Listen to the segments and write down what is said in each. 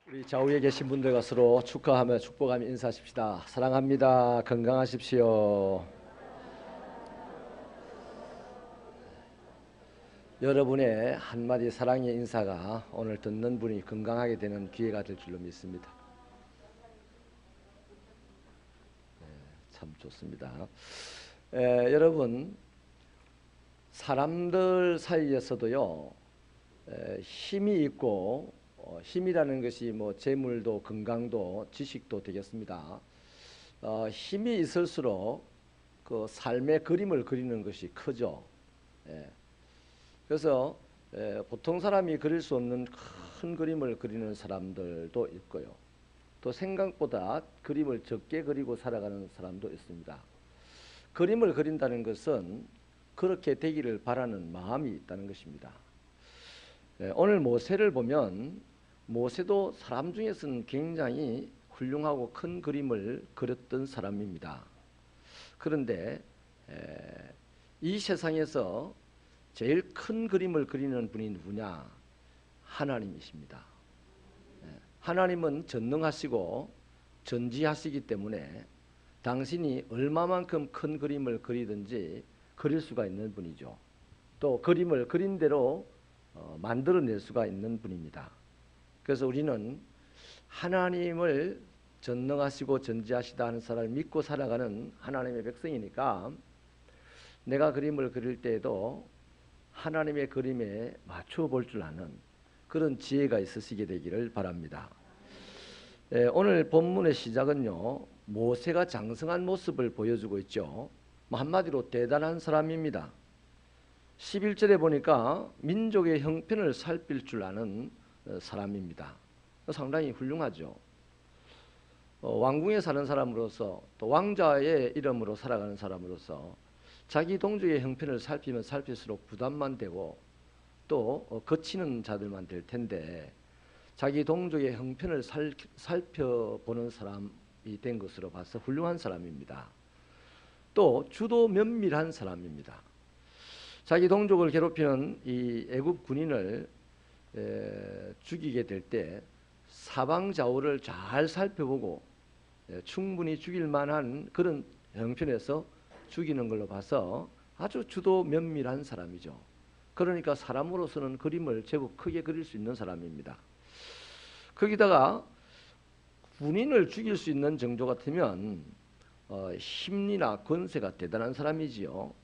우리 좌우에 계신 분들과 서로 축하하며 축복하며 인사하십시다. 사랑합니다. 건강하십시오. 여러분의 한마디 사랑의 인사가 오늘 듣는 분이 건강하게 되는 기회가 될 줄로 믿습니다. 참 좋습니다. 여러분, 사람들 사이에서도요, 힘이 있고 힘이라는 것이 뭐 재물도 건강도 지식도 되겠습니다. 힘이 있을수록 그 삶의 그림을 그리는 것이 크죠. 그래서 보통 사람이 그릴 수 없는 큰 그림을 그리는 사람들도 있고요. 또 생각보다 그림을 적게 그리고 살아가는 사람도 있습니다. 그림을 그린다는 것은 그렇게 되기를 바라는 마음이 있다는 것입니다. 오늘 모세를 보면 모세도 사람 중에서는 굉장히 훌륭하고 큰 그림을 그렸던 사람입니다. 그런데 이 세상에서 제일 큰 그림을 그리는 분이 누구냐? 하나님이십니다. 하나님은 전능하시고 전지하시기 때문에 당신이 얼마만큼 큰 그림을 그리든지 그릴 수가 있는 분이죠. 또 그림을 그린 대로 만들어낼 수가 있는 분입니다. 그래서 우리는 하나님을 전능하시고 전지하시다 하는 사람을 믿고 살아가는 하나님의 백성이니까 내가 그림을 그릴 때에도 하나님의 그림에 맞춰 볼 줄 아는 그런 지혜가 있으시게 되기를 바랍니다. 오늘 본문의 시작은요, 모세가 장성한 모습을 보여주고 있죠. 한마디로 대단한 사람입니다. 11절에 보니까 민족의 형편을 살필 줄 아는 사람입니다. 상당히 훌륭하죠. 왕궁에 사는 사람으로서 또 왕자의 이름으로 살아가는 사람으로서 자기 동족의 형편을 살피면 살필수록 부담만 되고 또 거치는 자들만 될 텐데 자기 동족의 형편을 살펴보는 사람이 된 것으로 봐서 훌륭한 사람입니다. 또 주도 면밀한 사람입니다. 자기 동족을 괴롭히는 이 애굽 군인을 죽이게 될 때 사방 좌우를 잘 살펴보고 충분히 죽일 만한 그런 형편에서 죽이는 걸로 봐서 아주 주도 면밀한 사람이죠. 그러니까 사람으로서는 그림을 제법 크게 그릴 수 있는 사람입니다. 거기다가 군인을 죽일 수 있는 정도 같으면 힘이나 권세가 대단한 사람이지요.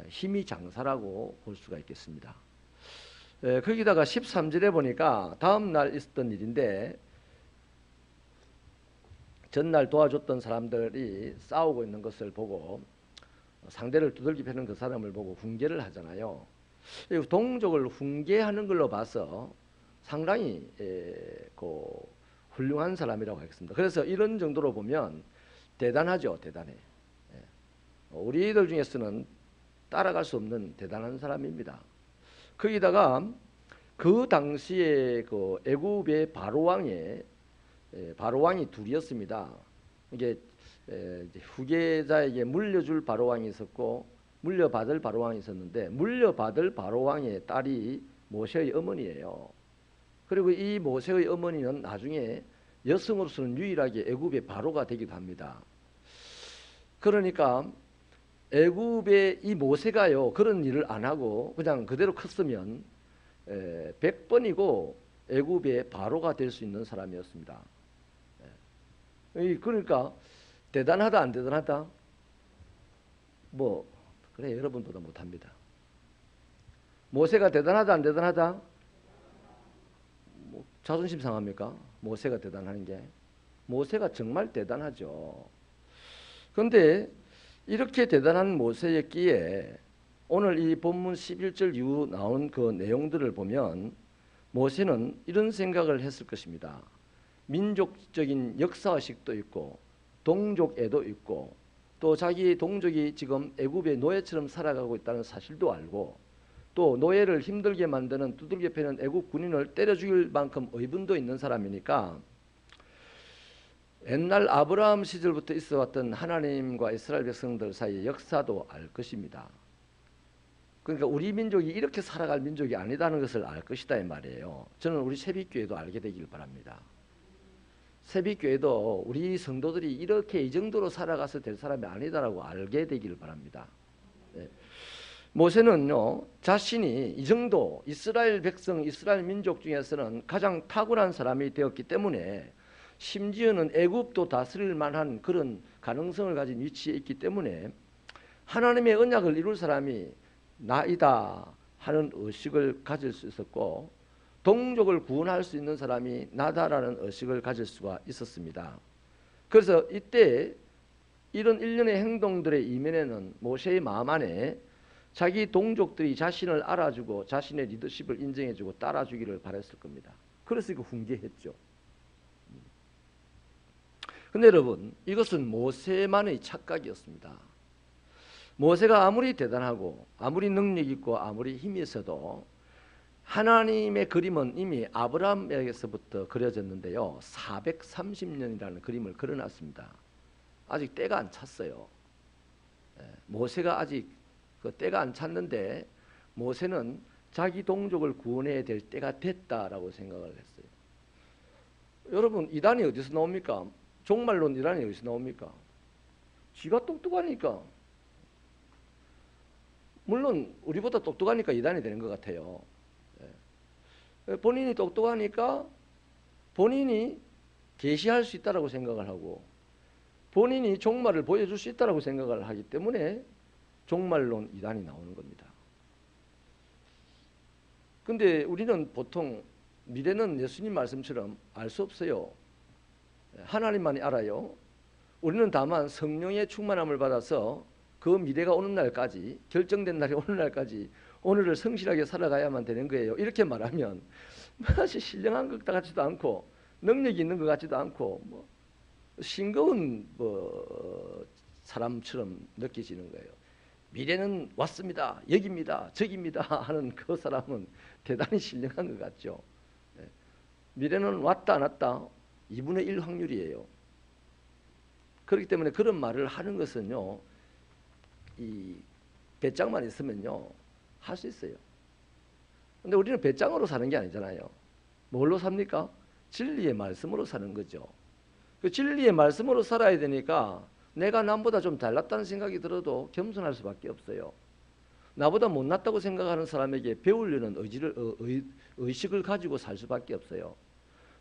힘이 장사라고 볼 수가 있겠습니다. 거기다가 13절에 보니까 다음 날 있었던 일인데 전날 도와줬던 사람들이 싸우고 있는 것을 보고 상대를 두들겨 패는 그 사람을 보고 훈계를 하잖아요. 동족을 훈계하는 걸로 봐서 상당히 훌륭한 사람이라고 하겠습니다. 그래서 이런 정도로 보면 대단하죠. 대단해. 우리들 중에서는 따라갈 수 없는 대단한 사람입니다. 거기다가 그 당시에 그 애굽의 바로왕이 둘이었습니다. 이게 후계자에게 물려줄 바로왕이 있었고 물려받을 바로왕이 있었는데 물려받을 바로왕의 딸이 모세의 어머니예요. 그리고 이 모세의 어머니는 나중에 여성으로서는 유일하게 애굽의 바로가 되기도 합니다. 그러니까 애굽의 이 모세가요 그런 일을 안 하고 그냥 그대로 컸으면 100번이고 애굽의 바로가 될 수 있는 사람이었습니다. 그러니까 대단하다 안 대단하다? 뭐 그래 여러분보다 못합니다. 모세가 대단하다 안 대단하다? 뭐 자존심 상합니까? 모세가 대단한 게? 모세가 정말 대단하죠. 그런데 이렇게 대단한 모세였기에 오늘 이 본문 11절 이후 나온 그 내용들을 보면 모세는 이런 생각을 했을 것입니다. 민족적인 역사의식도 있고 동족애도 있고 또 자기 동족이 지금 애굽의 노예처럼 살아가고 있다는 사실도 알고 또 노예를 힘들게 만드는 두들겨 패는 애굽 군인을 때려 죽일 만큼 의분도 있는 사람이니까 옛날 아브라함 시절부터 있어왔던 하나님과 이스라엘 백성들 사이의 역사도 알 것입니다. 그러니까 우리 민족이 이렇게 살아갈 민족이 아니다는 것을 알 것이다 이 말이에요. 저는 우리 새빛교회도 알게 되길 바랍니다. 새벽교회도 우리 성도들이 이렇게 이 정도로 살아가서 될 사람이 아니다라고 알게 되기를 바랍니다. 예. 모세는요, 자신이 이 정도 이스라엘 백성, 이스라엘 민족 중에서는 가장 탁월한 사람이 되었기 때문에, 심지어는 애굽도 다스릴 만한 그런 가능성을 가진 위치에 있기 때문에 하나님의 언약을 이룰 사람이 나이다 하는 의식을 가질 수 있었고, 동족을 구원할 수 있는 사람이 나다라는 의식을 가질 수가 있었습니다. 그래서 이때 이런 일련의 행동들의 이면에는 모세의 마음 안에 자기 동족들이 자신을 알아주고 자신의 리더십을 인정해주고 따라주기를 바랬을 겁니다. 그래서 훈계했죠. 근데 여러분, 이것은 모세만의 착각이었습니다. 모세가 아무리 대단하고 아무리 능력 있고 아무리 힘이 있어도 하나님의 그림은 이미 아브라함에게서부터 그려졌는데요, 430년이라는 그림을 그려놨습니다. 아직 때가 안 찼어요. 모세가 아직 그 때가 안 찼는데, 모세는 자기 동족을 구원해야 될 때가 됐다라고 생각을 했어요. 여러분, 이단이 어디서 나옵니까? 종말론 이단이 어디서 나옵니까? 지가 똑똑하니까. 물론 우리보다 똑똑하니까 이단이 되는 것 같아요. 본인이 똑똑하니까 본인이 계시할 수 있다라고 생각을 하고, 본인이 종말을 보여줄 수 있다라고 생각을 하기 때문에 종말론 이단이 나오는 겁니다. 근데 우리는 보통 미래는 예수님 말씀처럼 알 수 없어요. 하나님만이 알아요. 우리는 다만 성령의 충만함을 받아서 그 미래가 오는 날까지, 결정된 날이 오는 날까지 오늘을 성실하게 살아가야만 되는 거예요. 이렇게 말하면 마치 신령한 것 같지도 않고 능력이 있는 것 같지도 않고 뭐 싱거운 사람처럼 느껴지는 거예요. 미래는 왔습니다, 여기입니다, 저기입니다 하는 그 사람은 대단히 신령한 것 같죠. 미래는 왔다 안 왔다 2분의 1 확률이에요. 그렇기 때문에 그런 말을 하는 것은요, 이 배짱만 있으면요 할 수 있어요. 근데 우리는 배짱으로 사는 게 아니잖아요. 뭘로 삽니까? 진리의 말씀으로 사는 거죠. 그 진리의 말씀으로 살아야 되니까 내가 남보다 좀 잘났다는 생각이 들어도 겸손할 수밖에 없어요. 나보다 못났다고 생각하는 사람에게 배우려는 의식을 가지고 살 수밖에 없어요.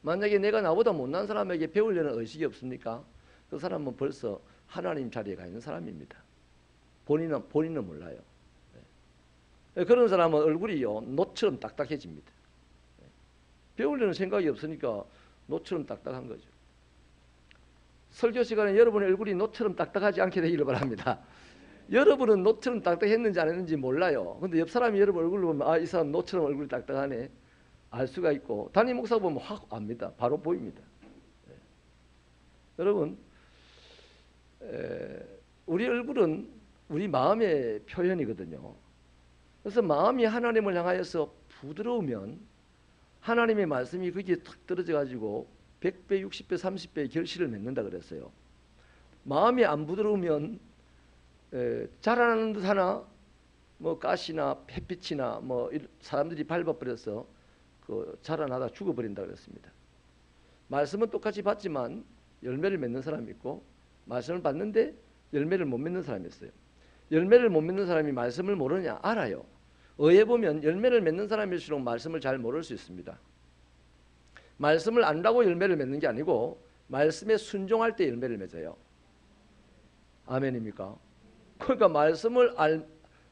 만약에 내가 나보다 못난 사람에게 배우려는 의식이 없습니까? 그 사람은 벌써 하나님 자리에 가 있는 사람입니다. 본인은 몰라요. 그런 사람은 얼굴이요 노처럼 딱딱해집니다. 배우려는 생각이 없으니까 노처럼 딱딱한 거죠. 설교 시간에 여러분의 얼굴이 노처럼 딱딱하지 않게 되기를 바랍니다. 여러분은 노처럼 딱딱했는지 안 했는지 몰라요. 근데 옆 사람이 여러분 얼굴을 보면 아, 이 사람 노처럼 얼굴이 딱딱하네 알 수가 있고, 담임 목사 보면 확 압니다. 바로 보입니다. 여러분, 우리 얼굴은 우리 마음의 표현이거든요. 그래서 마음이 하나님을 향하여서 부드러우면 하나님의 말씀이 거기에 탁 떨어져 가지고 100배, 60배, 30배의 결실을 맺는다 그랬어요. 마음이 안 부드러우면 자라나는 듯 하나 뭐 가시나 햇빛이나 뭐 사람들이 밟아버려서 그 자라나다 죽어버린다 그랬습니다. 말씀은 똑같이 받지만 열매를 맺는 사람이 있고, 말씀을 받는데 열매를 못 맺는 사람이 있어요. 열매를 못 맺는 사람이 말씀을 모르냐? 알아요. 의에 보면 열매를 맺는 사람일수록 말씀을 잘 모를 수 있습니다. 말씀을 안다고 열매를 맺는 게 아니고 말씀에 순종할 때 열매를 맺어요. 아멘입니까? 그러니까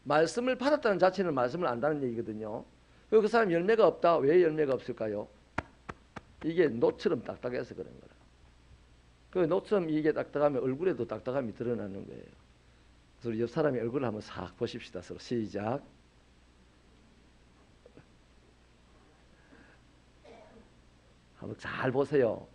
말씀을 받았다는 자체는 말씀을 안다는 얘기거든요. 그 사람 열매가 없다. 왜 열매가 없을까요? 이게 노처럼 딱딱해서 그런 거라. 그 노처럼 이게 딱딱하면 얼굴에도 딱딱함이 드러나는 거예요. 그래서 옆 사람의 얼굴을 한번 싹 보십시다. 서로 시작. 한번 잘 보세요.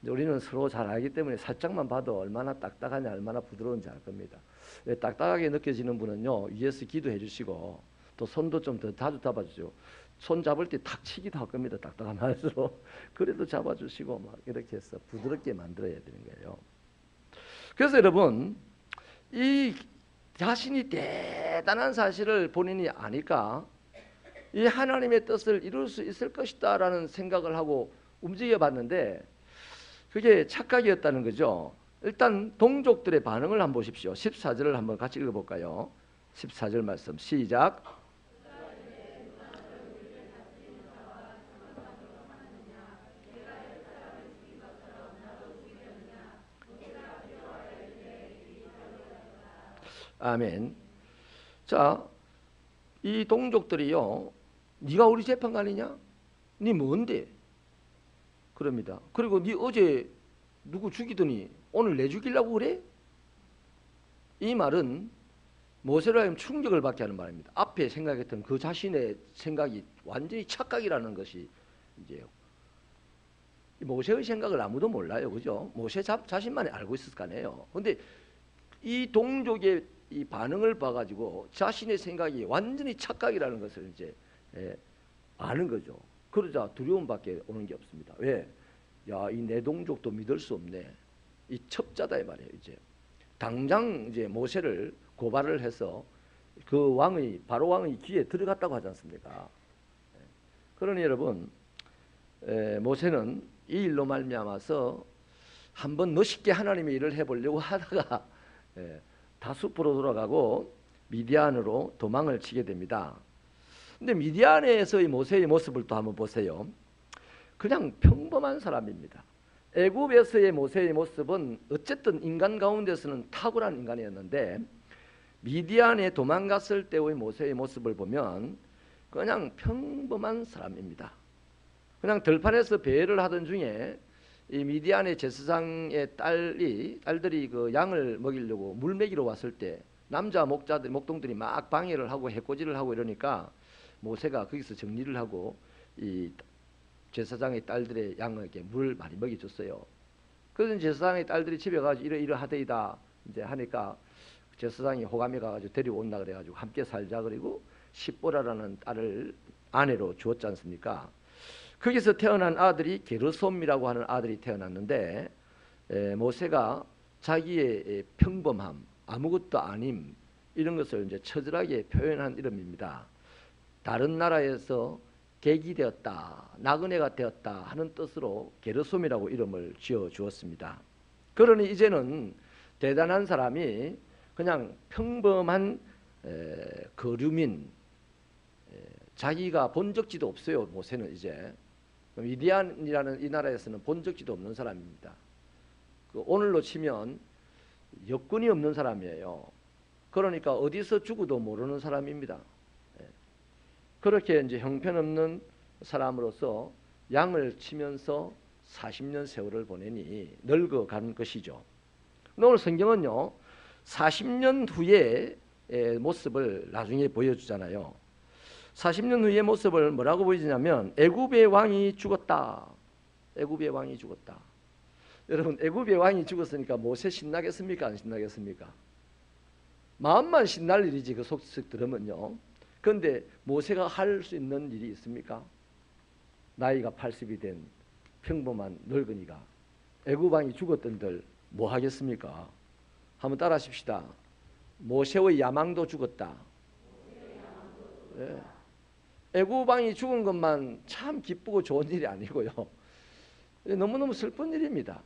우리는 서로 잘 알기 때문에 살짝만 봐도 얼마나 딱딱하냐, 얼마나 부드러운지 알 겁니다. 왜 딱딱하게 느껴지는 분은요, 위에서 기도해 주시고 또 손도 좀 더 자주 잡아주죠. 손 잡을 때 탁 치기도 할 겁니다. 딱딱한 말수록. 그래도 잡아주시고 막 이렇게 해서 부드럽게 만들어야 되는 거예요. 그래서 여러분, 이 자신이 대단한 사실을 본인이 아니까 이 하나님의 뜻을 이룰 수 있을 것이다 라는 생각을 하고 움직여 봤는데, 그게 착각이었다는 거죠. 일단 동족들의 반응을 한번 보십시오. 14절을 한번 같이 읽어볼까요? 14절 말씀 시작. 아멘. 자, 이 동족들이요, 네가 우리 재판관이냐? 네 뭔데? 그럽니다. 그리고 네 어제 누구 죽이더니 오늘 내 죽이려고 그래? 이 말은 모세로 하여금 충격을 받게 하는 말입니다. 앞에 생각했던 그 자신의 생각이 완전히 착각이라는 것이 이제 모세의 생각을 아무도 몰라요, 그죠? 모세 자신만이 알고 있을 거 아니에요. 근데 이 동족의 이 반응을 봐가지고 자신의 생각이 완전히 착각이라는 것을 이제 아는 거죠. 그러자 두려움밖에 오는 게 없습니다. 왜? 야, 이 내 동족도 믿을 수 없네. 이 첩자다 이 말이에요. 이제 당장 이제 모세를 고발을 해서 그 왕의 바로 왕의 귀에 들어갔다고 하지 않습니까? 그러니 여러분, 모세는 이 일로 말미암아서 한번 멋있게 하나님의 일을 해보려고 하다가 다숲으로 돌아가고 미디안으로 도망을 치게 됩니다. 근데 미디안에서의 모세의 모습을 또 한번 보세요. 그냥 평범한 사람입니다. 애굽에서의 모세의 모습은 어쨌든 인간 가운데서는 탁월한 인간이었는데 미디안에 도망갔을 때의 모세의 모습을 보면 그냥 평범한 사람입니다. 그냥 들판에서 배회를 하던 중에 이 미디안의 제사장의 딸들이 그 양을 먹이려고 물 먹이러 왔을 때 남자 목동들이 막 방해를 하고 해코지를 하고 이러니까 모세가 거기서 정리를 하고 이 제사장의 딸들의 양에게 물 많이 먹여줬어요. 그래서 제사장의 딸들이 집에 가서 이러하되이다 이제 하니까 제사장이 호감이 가가지고 데려온다 그래가지고 함께 살자 그리고 십보라라는 딸을 아내로 주었지 않습니까? 거기서 태어난 아들이 게르솜이라고 하는 아들이 태어났는데 모세가 자기의 평범함, 아무것도 아님 이런 것을 이제 처절하게 표현한 이름입니다. 다른 나라에서 객이 되었다, 나그네가 되었다 하는 뜻으로 게르솜이라고 이름을 지어 주었습니다. 그러니 이제는 대단한 사람이 그냥 평범한 거류민, 자기가 본 적지도 없어요. 모세는 이제 미디안이라는 이 나라에서는 본 적지도 없는 사람입니다. 그 오늘로 치면 여권이 없는 사람이에요. 그러니까 어디서 죽어도 모르는 사람입니다. 그렇게 이제 형편없는 사람으로서 양을 치면서 40년 세월을 보내니 늙어간 것이죠. 오늘 성경은요 40년 후의 모습을 나중에 보여주잖아요. 40년 후의 모습을 뭐라고 보여주냐면 애굽의 왕이 죽었다. 애굽의 왕이 죽었다. 여러분 애굽의 왕이 죽었으니까 모세 신나겠습니까? 안 신나겠습니까? 마음만 신날 일이지 그 소식 들으면요. 그런데 모세가 할 수 있는 일이 있습니까? 나이가 80이 된 평범한 늙은이가 애굽 왕이 죽었던들 뭐 하겠습니까? 한번 따라 하십시다. 모세의 야망도 죽었다. 네. 애굽 왕이 죽은 것만 참 기쁘고 좋은 일이 아니고요. 너무너무 슬픈 일입니다.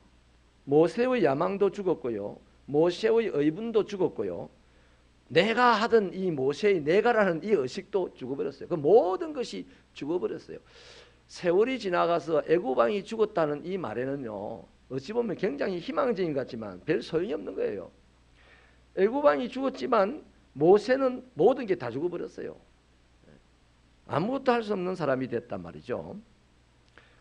모세의 야망도 죽었고요. 모세의 의분도 죽었고요. 내가 하던 이 모세의 내가라는 이 의식도 죽어버렸어요. 그 모든 것이 죽어버렸어요. 세월이 지나가서 애굽 왕이 죽었다는 이 말에는요. 어찌 보면 굉장히 희망적인 것 같지만 별 소용이 없는 거예요. 애굽 왕이 죽었지만 모세는 모든 게 다 죽어버렸어요. 아무것도 할 수 없는 사람이 됐단 말이죠.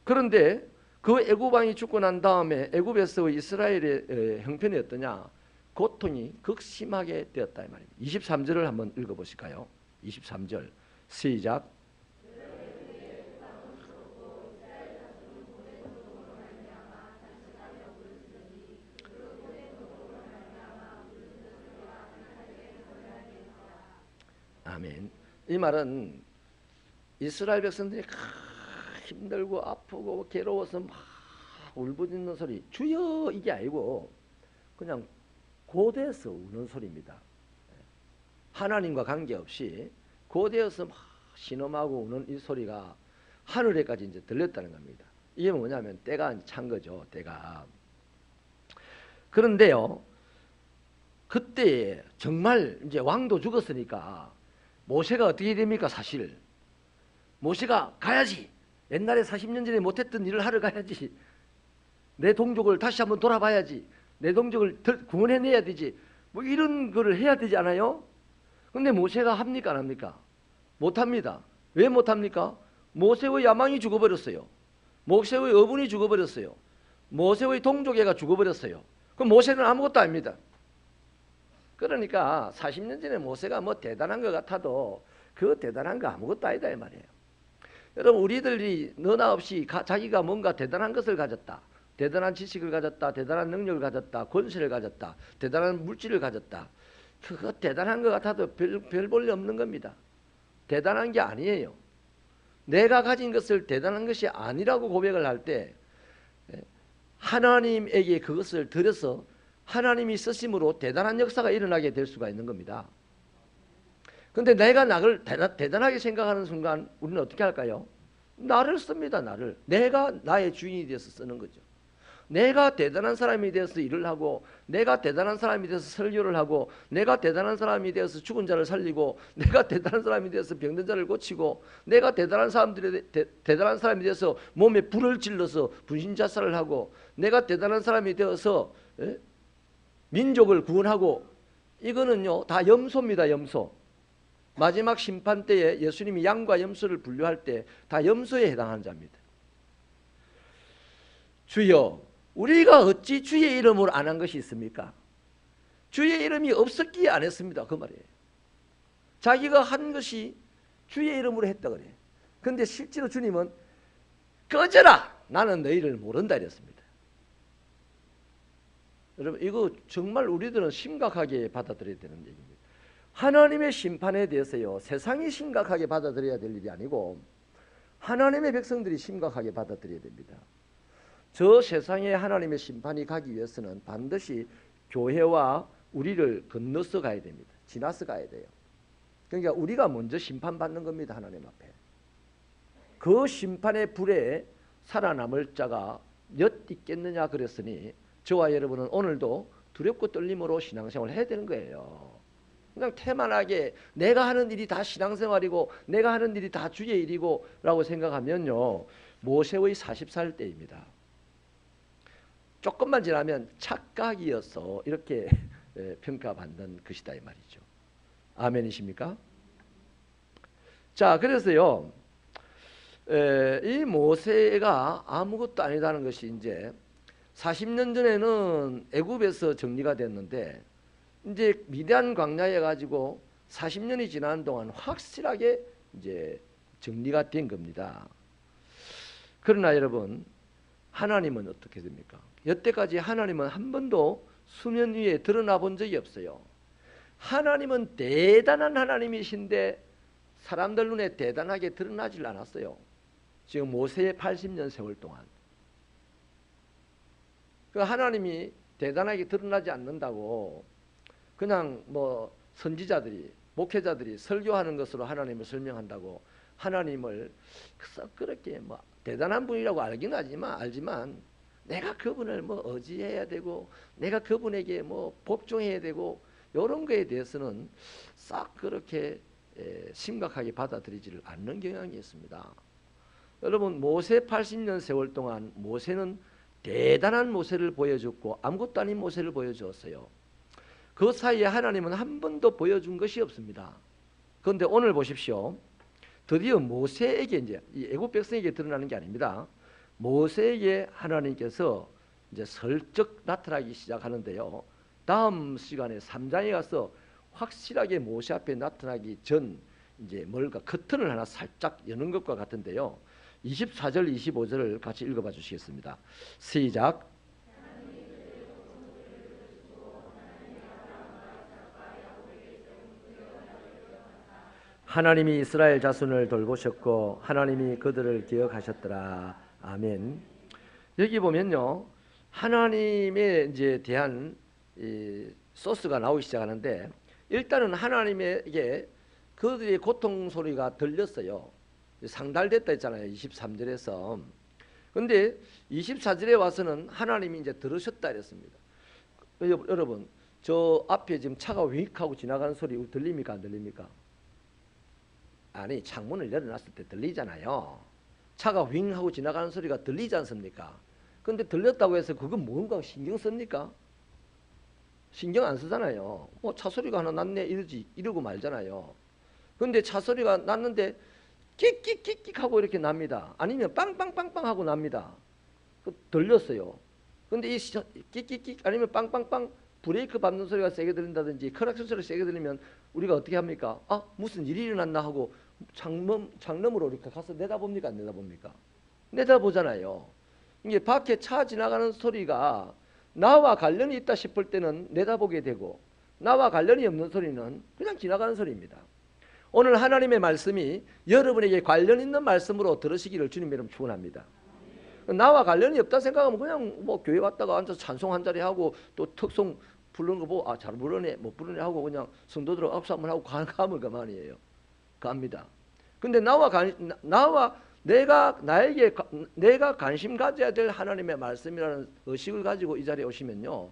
그런데 그 애굽 왕이 죽고 난 다음에 애굽에서의 이스라엘의 형편이 어떠냐? 고통이 극심하게 되었다 이 말입니다. 23절을 한번 읽어보실까요? 23절 시작. 아멘. 이 말은 이스라엘 백성들이 힘들고 아프고 괴로워서 막 울부짖는 소리, 주여 이게 아니고 그냥 고대에서 우는 소리입니다. 하나님과 관계없이 고대에서 막 신음하고 우는 이 소리가 하늘에까지 이제 들렸다는 겁니다. 이게 뭐냐면 때가 찬 거죠. 때가. 그런데요, 그때 정말 이제 왕도 죽었으니까 모세가 어떻게 됩니까? 사실 모세가 가야지. 옛날에 40년 전에 못했던 일을 하러 가야지. 내 동족을 다시 한번 돌아봐야지. 내 동족을 구원해내야 되지. 뭐 이런 거를 해야 되지 않아요? 근데 모세가 합니까? 안 합니까? 못합니다. 왜 못합니까? 모세의 야망이 죽어버렸어요. 모세의 어분이 죽어버렸어요. 모세의 동족애가 죽어버렸어요. 그럼 모세는 아무것도 아닙니다. 그러니까 40년 전에 모세가 뭐 대단한 것 같아도 그 대단한 거 아무것도 아니다 이 말이에요. 여러분, 우리들이 너나 없이 자기가 뭔가 대단한 것을 가졌다, 대단한 지식을 가졌다, 대단한 능력을 가졌다, 권세를 가졌다, 대단한 물질을 가졌다, 그거 대단한 것 같아도 별 볼 일 없는 겁니다. 대단한 게 아니에요. 내가 가진 것을 대단한 것이 아니라고 고백을 할 때 하나님에게 그것을 드려서 하나님이 쓰심으로 대단한 역사가 일어나게 될 수가 있는 겁니다. 근데 내가 나를 대단하게 생각하는 순간 우리는 어떻게 할까요? 나를 씁니다. 나를. 내가 나의 주인이 되어서 쓰는 거죠. 내가 대단한 사람이 되어서 일을 하고, 내가 대단한 사람이 되어서 설교를 하고, 내가 대단한 사람이 되어서 죽은 자를 살리고, 내가 대단한 사람이 되어서 병든 자를 고치고, 내가 대단한 사람이 되어서 몸에 불을 질러서 분신자살을 하고, 내가 대단한 사람이 되어서 민족을 구원하고, 이거는요 다 염소입니다. 염소. 마지막 심판 때에 예수님이 양과 염소를 분류할 때 다 염소에 해당하는 자입니다. 주여, 우리가 어찌 주의 이름으로 안 한 것이 있습니까? 주의 이름이 없었기에 안 했습니다. 그 말이에요. 자기가 한 것이 주의 이름으로 했다 그래요. 그런데 실제로 주님은 꺼져라! 나는 너희를 모른다 이랬습니다. 여러분, 이거 정말 우리들은 심각하게 받아들여야 되는 얘기입니다. 하나님의 심판에 대해서요, 세상이 심각하게 받아들여야 될 일이 아니고 하나님의 백성들이 심각하게 받아들여야 됩니다. 저 세상에 하나님의 심판이 가기 위해서는 반드시 교회와 우리를 건너서 가야 됩니다. 지나서 가야 돼요. 그러니까 우리가 먼저 심판받는 겁니다. 하나님 앞에. 그 심판의 불에 살아남을 자가 몇 있겠느냐 그랬으니 저와 여러분은 오늘도 두렵고 떨림으로 신앙생활을 해야 되는 거예요. 그냥 태만하게 내가 하는 일이 다 신앙생활이고 내가 하는 일이 다 주의 일이고 라고 생각하면요, 모세의 40살 때입니다. 조금만 지나면 착각이어서 이렇게 평가받는 것이다 이 말이죠. 아멘이십니까? 자, 그래서요, 이 모세가 아무것도 아니다는 것이 이제 40년 전에는 애굽에서 정리가 됐는데 이제 미디안 광야에 가지고 40년이 지난 동안 확실하게 이제 정리가 된 겁니다. 그러나 여러분, 하나님은 어떻게 됩니까? 여태까지 하나님은 한 번도 수면 위에 드러나 본 적이 없어요. 하나님은 대단한 하나님이신데 사람들 눈에 대단하게 드러나질 않았어요. 지금 모세의 80년 세월 동안. 그 하나님이 대단하게 드러나지 않는다고 그냥 뭐 선지자들이, 목회자들이 설교하는 것으로 하나님을 설명한다고 하나님을 그렇게 뭐 대단한 분이라고 알지만 내가 그분을 뭐 의지해야 되고 내가 그분에게 뭐 복종해야 되고 이런 거에 대해서는 싹 그렇게 심각하게 받아들이지를 않는 경향이 있습니다. 여러분, 모세 80년 세월 동안 모세는 대단한 모세를 보여줬고 아무것도 아닌 모세를 보여주었어요. 그 사이에 하나님은 한 번도 보여준 것이 없습니다. 그런데 오늘 보십시오. 드디어 모세에게, 이제 이 애굽 백성에게 드러나는 게 아닙니다. 모세에게 하나님께서 이제 슬쩍 나타나기 시작하는데요. 다음 시간에 3장에 가서 확실하게 모세 앞에 나타나기 전 이제 뭘까 커튼을 하나 살짝 여는 것과 같은데요. 24절 25절을 같이 읽어봐 주시겠습니다. 시작. 하나님이 이스라엘 자손을 돌보셨고 하나님이 그들을 기억하셨더라. 아멘. 여기 보면요, 하나님에 이제 대한 이 소스가 나오기 시작하는데 일단은 하나님에게 그들의 고통 소리가 들렸어요. 상달됐다 했잖아요. 23절에서. 근데 24절에 와서는 하나님이 이제 들으셨다 이랬습니다. 여러분, 저 앞에 지금 차가 휙하고 지나가는 소리 들립니까 안 들립니까? 아니, 창문을 열어놨을 때 들리잖아요. 차가 윙 하고 지나가는 소리가 들리지 않습니까? 근데 들렸다고 해서 그건 뭔가 신경 씁니까? 신경 안 쓰잖아요. 뭐 차 소리가 하나 났네 이러고 말잖아요. 근데 차 소리가 났는데 끽끽끽끽 하고 이렇게 납니다. 아니면 빵빵빵빵 하고 납니다. 들렸어요. 근데 이 끽끽끽 아니면 빵빵빵 브레이크 밟는 소리가 세게 들린다든지 크락션 소리가 세게 들리면 우리가 어떻게 합니까? 아, 무슨 일이 일어났나 하고 창문으로 이렇게 가서 내다봅니까 안 내다봅니까? 내다보잖아요. 이게 밖에 차 지나가는 소리가 나와 관련이 있다 싶을 때는 내다보게 되고, 나와 관련이 없는 소리는 그냥 지나가는 소리입니다. 오늘 하나님의 말씀이 여러분에게 관련 있는 말씀으로 들으시기를 주님 이름 축원합니다. 나와 관련이 없다 생각하면 그냥 뭐 교회 왔다가 앉아서 찬송 한 자리 하고 또 특송 부르는 거 보고 아, 잘 부르네 못 부르네 하고 그냥 성도들 악수 한번 하고 가면 그만이에요. 갑니다. 근데 내가 관심 가져야 될 하나님의 말씀이라는 의식을 가지고 이 자리에 오시면요,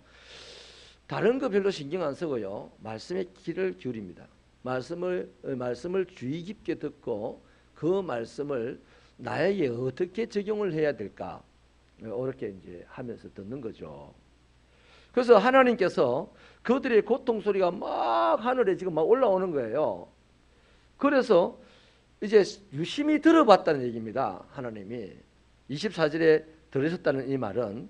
다른 거 별로 신경 안 쓰고요, 말씀에 귀를 기울입니다. 말씀을 주의 깊게 듣고 그 말씀을 나에게 어떻게 적용을 해야 될까, 이렇게 이제 하면서 듣는 거죠. 그래서 하나님께서 그들의 고통 소리가 막 하늘에 지금 막 올라오는 거예요. 그래서 이제 유심히 들어봤다는 얘기입니다. 하나님이 24절에 들으셨다는 이 말은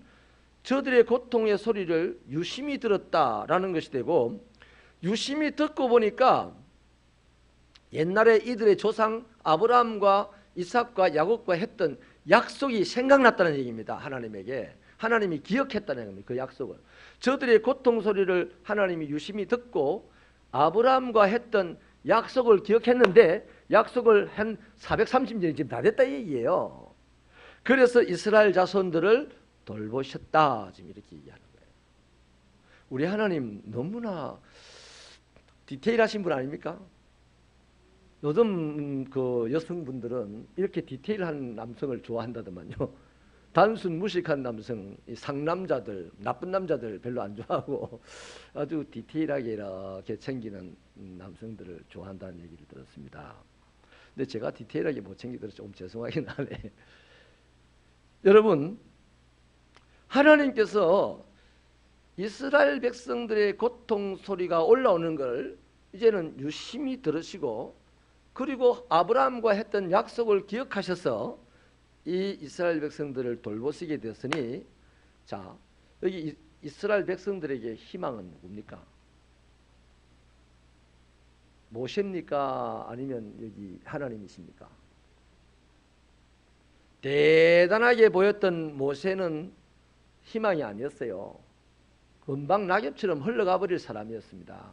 저들의 고통의 소리를 유심히 들었다라는 것이 되고, 유심히 듣고 보니까 옛날에 이들의 조상 아브라함과 이삭과 야곱과 했던 약속이 생각났다는 얘기입니다. 하나님에게 하나님이 기억했다는 겁니다. 그 약속을. 저들의 고통 소리를 하나님이 유심히 듣고 아브라함과 했던 약속을 기억했는데, 약속을 한 430년이 지금 다 됐다 이 얘기예요. 그래서 이스라엘 자손들을 돌보셨다, 지금 이렇게 얘기하는 거예요. 우리 하나님 너무나 디테일하신 분 아닙니까? 요즘 그 여성분들은 이렇게 디테일한 남성을 좋아한다더만요. 단순 무식한 남성, 상남자들, 나쁜 남자들 별로 안 좋아하고 아주 디테일하게 이렇게 챙기는 남성들을 좋아한다는 얘기를 들었습니다. 근데 제가 디테일하게 못 챙기더라도 조금 죄송하긴 하네. 여러분, 하나님께서 이스라엘 백성들의 고통 소리가 올라오는 걸 이제는 유심히 들으시고, 그리고 아브라함과 했던 약속을 기억하셔서 이 이스라엘 백성들을 돌보시게 되었으니, 자, 여기 이스라엘 백성들에게 희망은 누굽니까? 모세입니까? 아니면 여기 하나님이십니까? 대단하게 보였던 모세는 희망이 아니었어요. 금방 낙엽처럼 흘러가 버릴 사람이었습니다.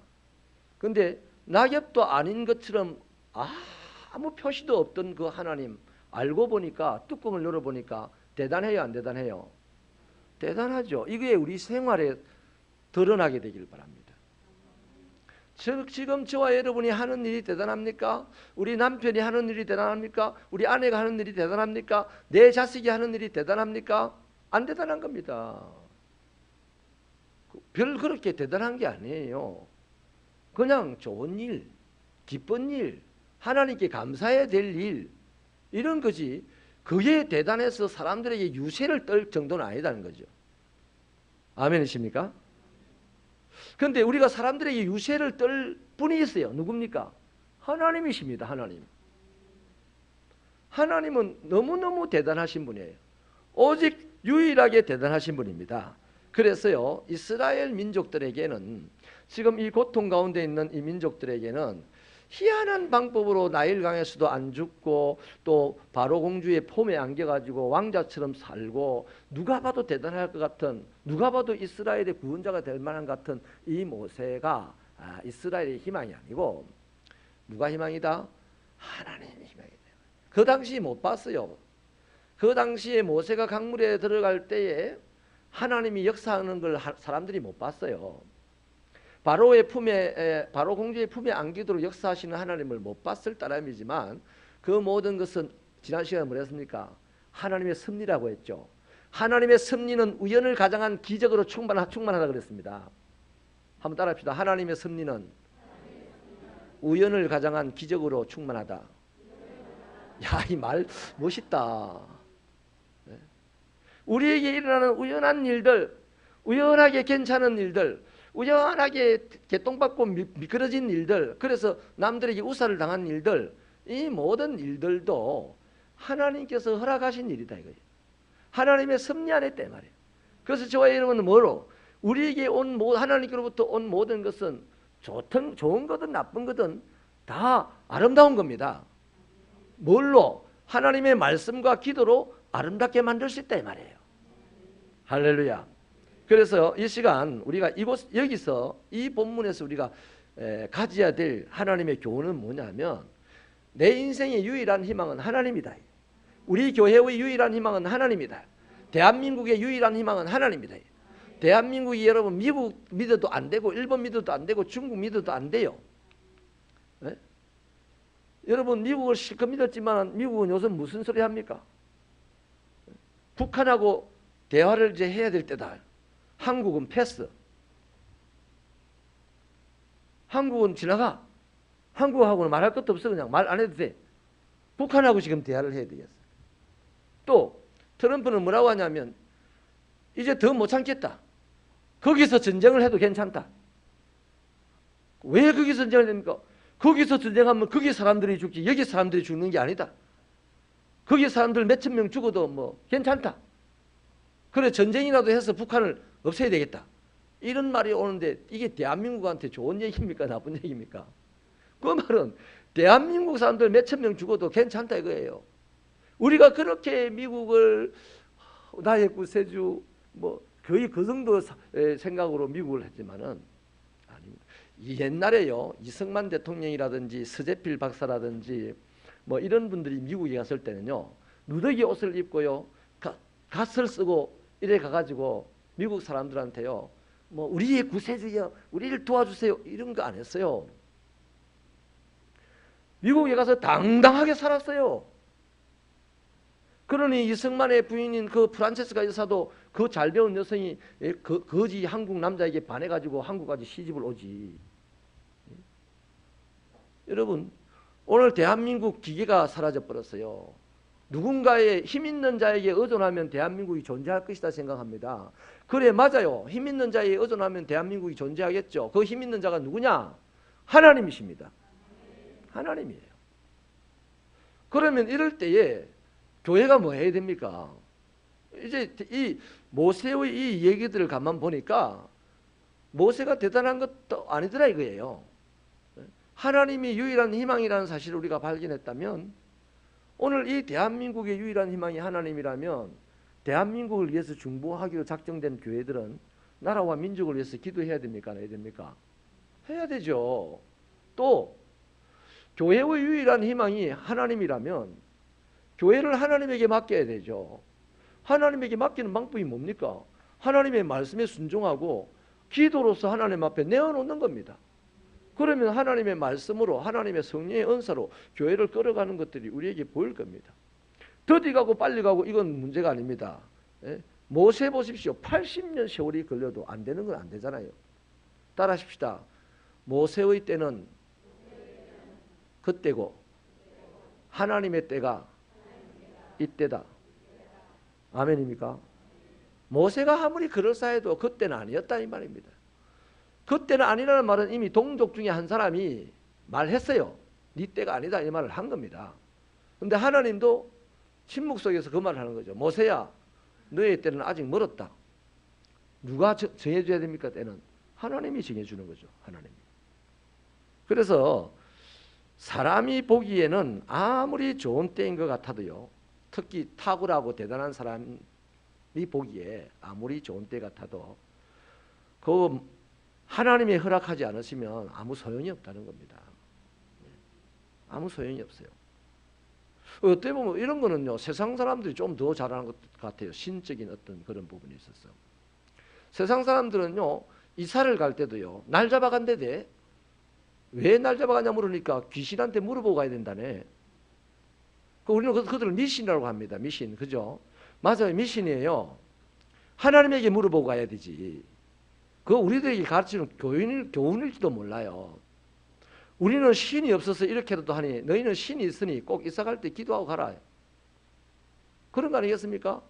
근데 낙엽도 아닌 것처럼 아무 표시도 없던 그 하나님, 알고 보니까 뚜껑을 열어보니까 대단해요 안 대단해요? 대단하죠. 이게 우리 생활에 드러나게 되길 바랍니다. 지금 저와 여러분이 하는 일이 대단합니까? 우리 남편이 하는 일이 대단합니까? 우리 아내가 하는 일이 대단합니까? 내 자식이 하는 일이 대단합니까? 안 대단한 겁니다. 별 그렇게 대단한 게 아니에요. 그냥 좋은 일, 기쁜 일, 하나님께 감사해야 될 일, 이런 거지. 그게 대단해서 사람들에게 유세를 떨 정도는 아니다는 거죠. 아멘이십니까? 그런데 우리가 사람들에게 유세를 떨 분이 있어요. 누굽니까? 하나님이십니다. 하나님. 하나님은 너무너무 대단하신 분이에요. 오직 유일하게 대단하신 분입니다. 그래서요, 이스라엘 민족들에게는, 지금 이 고통 가운데 있는 이 민족들에게는 희한한 방법으로 나일강에서도 안 죽고, 또 바로 공주의 폼에 안겨가지고 왕자처럼 살고, 누가 봐도 대단할 것 같은, 누가 봐도 이스라엘의 구원자가 될 만한 같은 이 모세가 이스라엘의 희망이 아니고 누가 희망이다? 하나님의 희망이다. 그 당시 못 봤어요. 그 당시에 모세가 강물에 들어갈 때에 하나님이 역사하는 걸 사람들이 못 봤어요. 바로 공주의 품에 안기도록 역사하시는 하나님을 못 봤을 따름이지만, 그 모든 것은 지난 시간에 뭐랬습니까? 하나님의 섭리라고 했죠. 하나님의 섭리는 우연을 가장한 기적으로 충만하다 그랬습니다. 한번 따라합시다. 하나님의 섭리는 우연을 가장한 기적으로 충만하다. 야, 이 말 멋있다. 우리에게 일어나는 우연한 일들, 우연하게 괜찮은 일들, 우연하게 개똥받고 미끄러진 일들, 그래서 남들에게 우살을 당한 일들, 이 모든 일들도 하나님께서 허락하신 일이다 이거예요. 하나님의 섭리 안에 있다 말이에요. 그래서 저와 여러분은 뭐로? 우리에게 하나님께로부터 온 모든 것은 좋은 거든 나쁜 거든 다 아름다운 겁니다. 뭘로? 하나님의 말씀과 기도로 아름답게 만들 수 있다 이 말이에요. 할렐루야. 그래서 이 시간 우리가 여기서 이 본문에서 우리가 가져야 될 하나님의 교훈은 뭐냐면, 내 인생의 유일한 희망은 하나님이다. 우리 교회의 유일한 희망은 하나님이다. 대한민국의 유일한 희망은 하나님이다. 대한민국이 여러분 미국 믿어도 안 되고 일본 믿어도 안 되고 중국 믿어도 안 돼요. 네? 여러분 미국을 실컷 믿었지만 미국은 요즘 무슨 소리 합니까? 북한하고 대화를 이제 해야 될 때다. 한국은 패스. 한국은 지나가. 한국하고는 말할 것도 없어. 그냥 말 안 해도 돼. 북한하고 지금 대화를 해야 되겠어. 또 트럼프는 뭐라고 하냐면 이제 더 못 참겠다. 거기서 전쟁을 해도 괜찮다. 왜 거기서 전쟁을 합니까? 거기서 전쟁하면 거기 사람들이 죽지 여기 사람들이 죽는 게 아니다. 거기 사람들 몇천 명 죽어도 뭐 괜찮다. 그래 전쟁이라도 해서 북한을 없애야 되겠다. 이런 말이 오는데 이게 대한민국한테 좋은 얘기입니까? 나쁜 얘기입니까? 그 말은 대한민국 사람들 몇천 명 죽어도 괜찮다 이거예요. 우리가 그렇게 미국을 나의 구세주 뭐 거의 그 정도 생각으로 미국을 했지만은 아닙니다. 옛날에요 이승만 대통령이라든지 서재필 박사라든지 뭐 이런 분들이 미국에 갔을 때는요 누더기 옷을 입고요 갓을 쓰고 이래 가가지고 미국 사람들한테요 뭐 우리의 구세주여 우리를 도와주세요 이런 거 안 했어요. 미국에 가서 당당하게 살았어요. 그러니 이승만의 부인인 그 프란체스카 여사도 그 잘 배운 여성이 거지 한국 남자에게 반해가지고 한국까지 시집을 오지. 여러분 오늘 대한민국 기계가 사라져 버렸어요. 누군가의 힘 있는 자에게 의존하면 대한민국이 존재할 것이다 생각합니다. 그래 맞아요. 힘 있는 자에게 의존하면 대한민국이 존재하겠죠. 그 힘 있는 자가 누구냐? 하나님이십니다. 하나님이에요. 그러면 이럴 때에 교회가 뭐 해야 됩니까? 이제 이 모세의 이 얘기들을 가만 보니까 모세가 대단한 것도 아니더라 이거예요. 하나님이 유일한 희망이라는 사실을 우리가 발견했다면 오늘 이 대한민국의 유일한 희망이 하나님이라면 대한민국을 위해서 중보하기로 작정된 교회들은 나라와 민족을 위해서 기도해야 됩니까? 안 해야 됩니까? 해야 되죠. 또 교회의 유일한 희망이 하나님이라면 교회를 하나님에게 맡겨야 되죠. 하나님에게 맡기는 방법이 뭡니까? 하나님의 말씀에 순종하고 기도로서 하나님 앞에 내어놓는 겁니다. 그러면 하나님의 말씀으로 하나님의 성령의 은사로 교회를 끌어가는 것들이 우리에게 보일 겁니다. 더디 가고 빨리 가고 이건 문제가 아닙니다. 모세 보십시오. 80년 세월이 걸려도 안 되는 건 안 되잖아요. 따라하십시다. 모세의 때는 그때고 하나님의 때가 이때다. 아멘입니까? 모세가 아무리 그럴싸해도 그때는 아니었다 이 말입니다. 그때는 아니라는 말은 이미 동족 중에 한 사람이 말했어요. 네 때가 아니다 이 말을 한 겁니다. 그런데 하나님도 침묵 속에서 그 말을 하는 거죠. 모세야 너의 때는 아직 멀었다. 누가 정해줘야 됩니까? 때는 하나님이 정해주는 거죠. 하나님이. 그래서 사람이 보기에는 아무리 좋은 때인 것 같아도요. 특히 탁월하고 대단한 사람이 보기에 아무리 좋은 때 같아도 그 하나님이 허락하지 않으시면 아무 소용이 없다는 겁니다. 아무 소용이 없어요. 어떻게 보면 이런 거는요. 세상 사람들이 좀 더 잘하는 것 같아요. 신적인 어떤 그런 부분이 있어서. 세상 사람들은요. 이사를 갈 때도요. 날 잡아간대 돼. 왜 날 잡아가냐 물으니까 귀신한테 물어보고 가야 된다네. 우리는 그들을 미신이라고 합니다. 미신. 그죠? 맞아요. 미신이에요. 하나님에게 물어보고 가야 되지. 그거 우리들에게 가르치는 교훈일지도 몰라요. 우리는 신이 없어서 이렇게라도 하니 너희는 신이 있으니 꼭 이사 갈 때 기도하고 가라. 그런 거 아니겠습니까?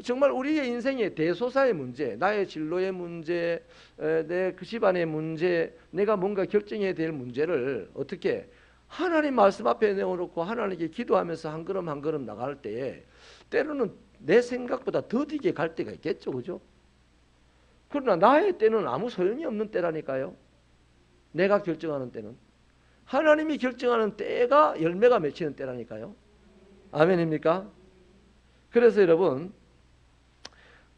정말 우리의 인생의 대소사의 문제, 나의 진로의 문제, 내 그 집안의 문제, 내가 뭔가 결정해야 될 문제를 어떻게 하나님 말씀 앞에 내어놓고 하나님께 기도하면서 한 걸음 한 걸음 나갈 때에 때로는 내 생각보다 더디게 갈 때가 있겠죠. 그죠? 그러나 나의 때는 아무 소용이 없는 때라니까요. 내가 결정하는 때는. 하나님이 결정하는 때가 열매가 맺히는 때라니까요. 아멘입니까? 그래서 여러분,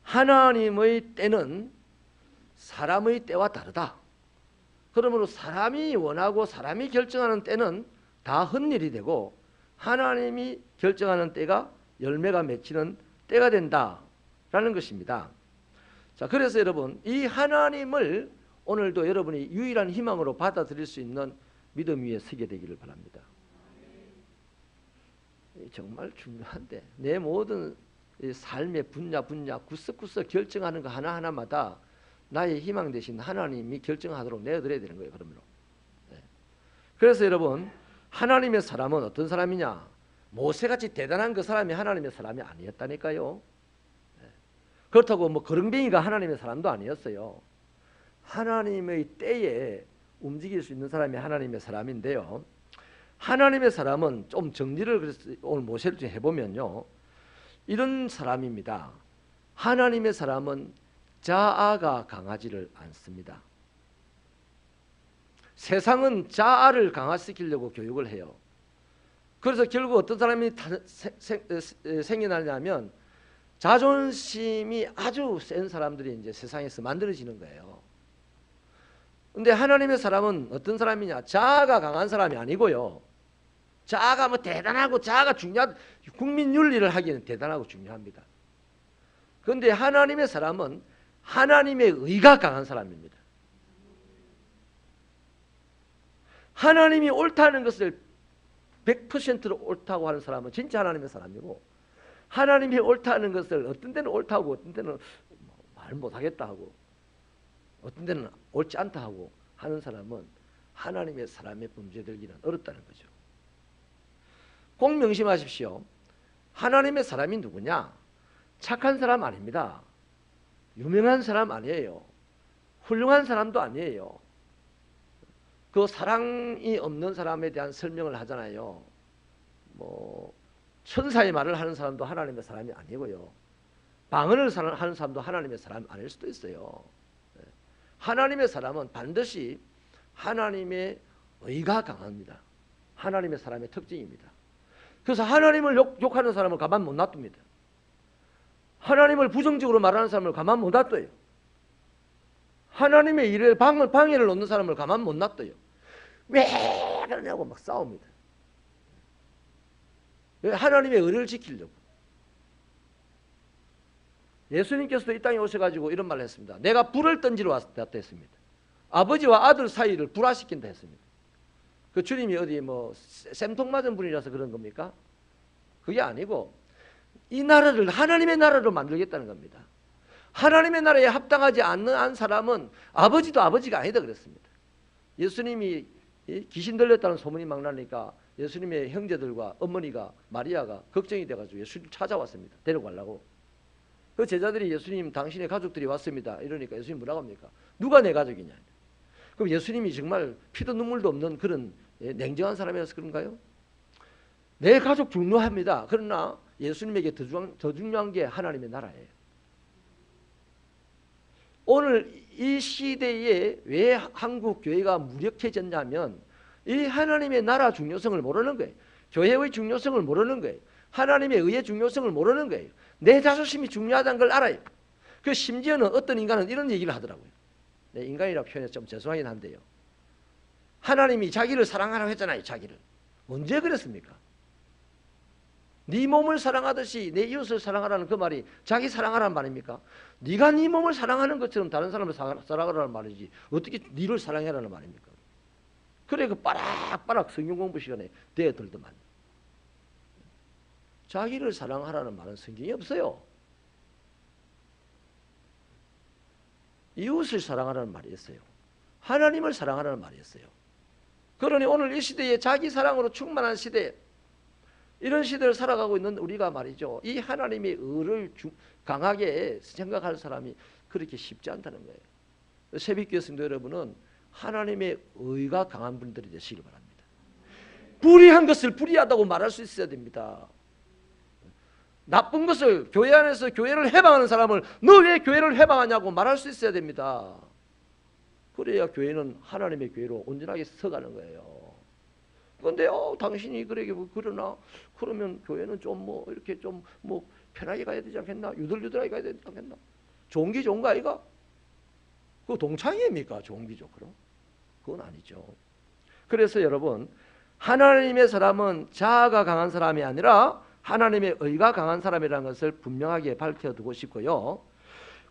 하나님의 때는 사람의 때와 다르다. 그러므로 사람이 원하고 사람이 결정하는 때는 다 헛일이 되고 하나님이 결정하는 때가 열매가 맺히는 때가 된다라는 것입니다. 자, 그래서 여러분, 이 하나님을 오늘도 여러분이 유일한 희망으로 받아들일 수 있는 믿음 위에 서게 되기를 바랍니다. 정말 중요한데 내 모든 삶의 분야 구석구석 결정하는 거 하나하나마다 나의 희망 대신 하나님이 결정하도록 내어드려야 되는 거예요. 그러므로. 그래서 여러분, 하나님의 사람은 어떤 사람이냐? 모세같이 대단한 그 사람이 하나님의 사람이 아니었다니까요. 그렇다고 뭐 거렁뱅이가 하나님의 사람도 아니었어요. 하나님의 때에 움직일 수 있는 사람이 하나님의 사람인데요. 하나님의 사람은 좀 정리를 그래서 오늘 모세를 좀 해보면요, 이런 사람입니다. 하나님의 사람은 자아가 강하지를 않습니다. 세상은 자아를 강화시키려고 교육을 해요. 그래서 결국 어떤 사람이 생겨나냐면 자존심이 아주 센 사람들이 이제 세상에서 만들어지는 거예요. 근데 하나님의 사람은 어떤 사람이냐? 자아가 강한 사람이 아니고요. 자아가 뭐 대단하고 자아가 중요한 국민 윤리를 하기에는 대단하고 중요합니다. 그런데 하나님의 사람은 하나님의 의가 강한 사람입니다. 하나님이 옳다는 것을 100%로 옳다고 하는 사람은 진짜 하나님의 사람이고, 하나님이 옳다는 것을 어떤 때는 옳다고 어떤 때는 말 못하겠다 하고 어떤 때는 옳지 않다 하고 하는 사람은 하나님의 사람의 범죄되기는 어렵다는 거죠. 꼭 명심하십시오. 하나님의 사람이 누구냐? 착한 사람 아닙니다. 유명한 사람 아니에요. 훌륭한 사람도 아니에요. 그 사랑이 없는 사람에 대한 설명을 하잖아요. 뭐 천사의 말을 하는 사람도 하나님의 사람이 아니고요. 방언을 하는 사람도 하나님의 사람이 아닐 수도 있어요. 하나님의 사람은 반드시 하나님의 의가 강합니다. 하나님의 사람의 특징입니다. 그래서 하나님을 욕하는 사람을 가만 못 놔둡니다. 하나님을 부정적으로 말하는 사람을 가만 못 놔둬요. 하나님의 일에 방해를 놓는 사람을 가만 못 놔둬요. 왜 그러냐고 막 싸웁니다. 왜? 하나님의 의를 지키려고. 예수님께서도 이 땅에 오셔가지고 이런 말을 했습니다. 내가 불을 던지러 왔다 했습니다. 아버지와 아들 사이를 불화시킨다 했습니다. 그 주님이 어디 뭐 쌤통 맞은 분이라서 그런 겁니까? 그게 아니고 이 나라를 하나님의 나라로 만들겠다는 겁니다. 하나님의 나라에 합당하지 않는 사람은 아버지도 아버지가 아니다 그랬습니다. 예수님이 귀신 들렸다는 소문이 막 나니까 예수님의 형제들과 어머니가 마리아가 걱정이 돼가지고 예수님 찾아왔습니다. 데려가려고. 그 제자들이 예수님 당신의 가족들이 왔습니다. 이러니까 예수님 뭐라고 합니까? 누가 내 가족이냐. 그럼 예수님이 정말 피도 눈물도 없는 그런 냉정한 사람이라서 그런가요? 내 가족 중요합니다. 그러나 예수님에게 더 중요한 게 하나님의 나라예요. 오늘 이 시대에 왜 한국 교회가 무력해졌냐면 이 하나님의 나라 중요성을 모르는 거예요. 교회의 중요성을 모르는 거예요. 하나님의 의의 중요성을 모르는 거예요. 내 자존심이 중요하다는 걸 알아요. 그 심지어는 어떤 인간은 이런 얘기를 하더라고요. 네, 인간이라고 표현해서 좀 죄송하긴 한데요. 하나님이 자기를 사랑하라고 했잖아요. 자기를. 언제 그랬습니까? 네 몸을 사랑하듯이 내 이웃을 사랑하라는 그 말이 자기 사랑하라는 말입니까? 네가 네 몸을 사랑하는 것처럼 다른 사람을 사랑하라는 말이지 어떻게 네를 사랑해라는 말입니까? 그래 그 빠락빠락 성경 공부 시간에 대들더만. 자기를 사랑하라는 말은 성경에 없어요. 이웃을 사랑하라는 말이 있어요. 하나님을 사랑하라는 말이 있어요. 그러니 오늘 이 시대에 자기 사랑으로 충만한 시대, 이런 시대를 살아가고 있는 우리가 말이죠, 이 하나님의 의를 강하게 생각할 사람이 그렇게 쉽지 않다는 거예요. 새벽교회 성도 여러분은 하나님의 의가 강한 분들이 되시길 바랍니다. 불의한 것을 불의하다고 말할 수 있어야 됩니다. 나쁜 것을, 교회 안에서 교회를 해방하는 사람을 너 왜 교회를 해방하냐고 말할 수 있어야 됩니다. 그래야 교회는 하나님의 교회로 온전하게 서가는 거예요. 그런데 당신이 그러나 그러면 교회는 좀 뭐 이렇게 좀 뭐 편하게 가야 되지 않겠나? 유들유들하게 가야 되지 않겠나? 좋은 게 좋은 거 아이가? 그거 동창회입니까? 좋은 기죠. 그럼 그건 아니죠. 그래서 여러분, 하나님의 사람은 자아가 강한 사람이 아니라 하나님의 의가 강한 사람이라는 것을 분명하게 밝혀두고 싶고요.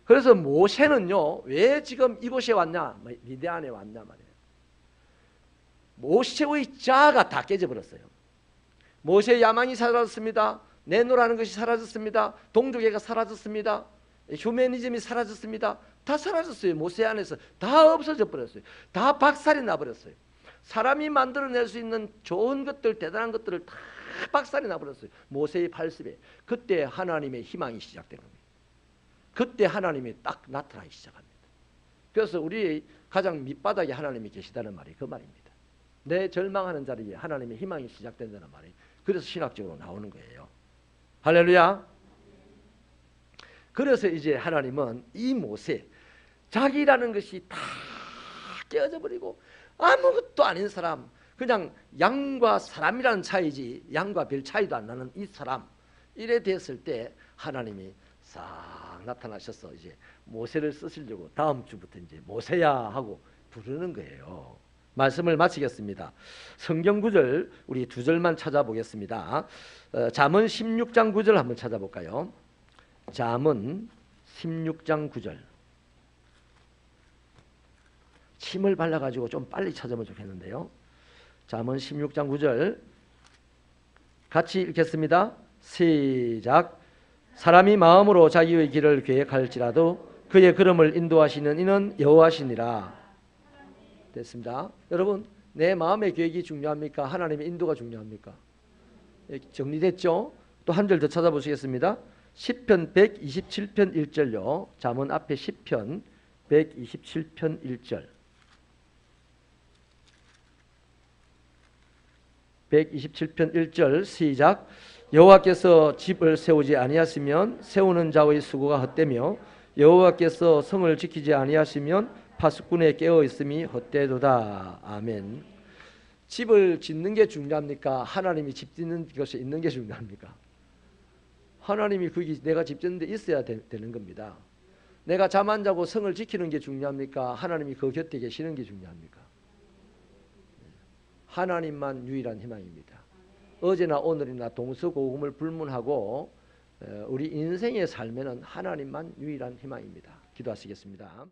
그래서 모세는요, 왜 지금 이곳에 왔냐, 미디안에 왔냐 말이에요. 모세의 자아가 다 깨져버렸어요. 모세의 야망이 사라졌습니다. 내노라는 것이 사라졌습니다. 동족애가 사라졌습니다. 휴머니즘이 사라졌습니다. 다 사라졌어요. 모세 안에서 다 없어져 버렸어요. 다 박살이 나버렸어요. 사람이 만들어낼 수 있는 좋은 것들, 대단한 것들을 다 박살이 나버렸어요. 모세의 팔습에. 그때 하나님의 희망이 시작된 겁니다. 그때 하나님이 딱 나타나기 시작합니다. 그래서 우리 가장 밑바닥에 하나님이 계시다는 말이 그 말입니다. 내 절망하는 자리에 하나님의 희망이 시작된다는 말이, 그래서 신학적으로 나오는 거예요. 할렐루야. 그래서 이제 하나님은 이 모세, 자기라는 것이 다 깨어져 버리고 아무것도 아닌 사람, 그냥 양과 사람이라는 차이지 양과 별 차이도 안 나는 이 사람, 이래 됐을 때 하나님이 싹 나타나셔서 이제 모세를 쓰시려고 다음 주부터 이제 모세야 하고 부르는 거예요. 말씀을 마치겠습니다. 성경 구절 우리 두 절만 찾아보겠습니다. 잠언 16장 9절 한번 찾아볼까요? 잠언 16장 9절. 침을 발라가지고 좀 빨리 찾아보면 좋겠는데요. 잠언 16장 9절 같이 읽겠습니다. 시작. 사람이 마음으로 자기의 길을 계획할지라도 그의 걸음을 인도하시는 이는 여호와시니라. 됐습니다. 여러분, 내 마음의 계획이 중요합니까? 하나님의 인도가 중요합니까? 정리됐죠? 또 한 절 더 찾아보시겠습니다. 시편 127편 1절요. 잠언 앞에 시편 127편 1절. 127편 1절 시작. 여호와께서 집을 세우지 아니하시면 세우는 자의 수고가 헛되며 여호와께서 성을 지키지 아니하시면 파수꾼의 깨어 있음이 헛되도다. 아멘. 집을 짓는 게 중요합니까? 하나님이 집 짓는 것이 있는 게 중요합니까? 하나님이 거기 내가 집 짓는 데 있어야 되는 겁니다. 내가 잠 안 자고 성을 지키는 게 중요합니까? 하나님이 그 곁에 계시는 게 중요합니까? 하나님만 유일한 희망입니다. 어제나 오늘이나 동서고금을 불문하고 우리 인생의 삶에는 하나님만 유일한 희망입니다. 기도하시겠습니다.